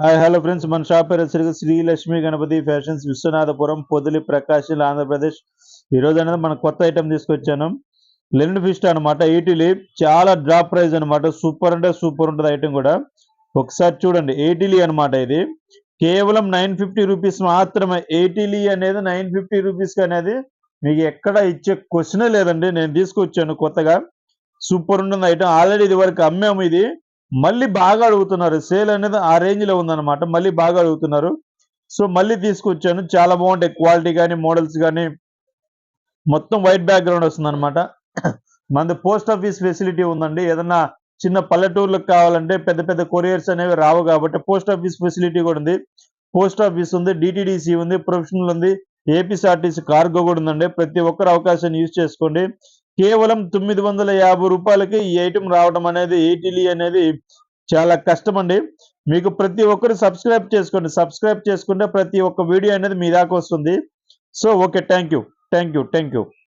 Hi hello friends, మన shop పేరు వచ్చేసరికి శ్రీ లక్ష్మీ గణపతి ఫ్యాషన్స్, విశ్వనాథపురం, పొదిలి, ప్రకాశం, ఆంధ్రప్రదేశ్. ఈరోజు అనేది మన కొత్త ఐటమ్ తీసుకొచ్చాను. లెనిన్ ఫిస్ట్ అనమాట. ఈటీలీ చాలా డ్రాప్ ప్రైస్ అనమాట. సూపర్ అంటే సూపర్ ఉంటుంది ఐటమ్ కూడా. ఒకసారి చూడండి, ఎయిటీలీ అనమాట. ఇది కేవలం 950 రూపీస్ మాత్రమే. ఎయిటీలీ అనేది 950 రూపీస్ అనేది మీకు ఎక్కడ ఇచ్చే క్వశ్చనే లేదండి. నేను తీసుకొచ్చాను కొత్తగా. సూపర్ ఉంటుంది ఐటమ్. ఆల్రెడీ ఇది వరకు అమ్మాము. ఇది మళ్ళీ బాగా అడుగుతున్నారు. సేల్ అనేది ఆ రేంజ్ లో ఉందన్నమాట. మళ్ళీ బాగా అడుగుతున్నారు. సో మళ్ళీ తీసుకొచ్చాను. చాలా బాగుంటాయి. క్వాలిటీ కానీ, మోడల్స్ కానీ మొత్తం వైట్ బ్యాక్గ్రౌండ్ వస్తుంది అనమాట. మనది పోస్ట్ ఆఫీస్ ఫెసిలిటీ ఉందండి. ఏదన్నా చిన్న పల్లెటూర్లకు కావాలంటే పెద్ద పెద్ద కొరియర్స్ అనేవి రావు కాబట్టి పోస్ట్ ఆఫీస్ ఫెసిలిటీ కూడా ఉంది. పోస్ట్ ఆఫీస్ ఉంది, డిటిడిసి ఉంది, ప్రొఫెషనల్ ఉంది, ఏపీఎస్ఆర్టీసీ కార్గో కూడా ఉందండి. ప్రతి ఒక్కరు అవకాశాన్ని యూజ్ చేసుకోండి. కేవలం 950 రూపాయలకి ఈ ఐటమ్ రావడం అనేది, ఈటీలీ అనేది చాలా కష్టం అండి. మీకు ప్రతి ఒక్కరు సబ్స్క్రైబ్ చేసుకోండి. సబ్స్క్రైబ్ చేసుకుంటే ప్రతి ఒక్క వీడియో అనేది మీ దాకా వస్తుంది. So okay, thank you.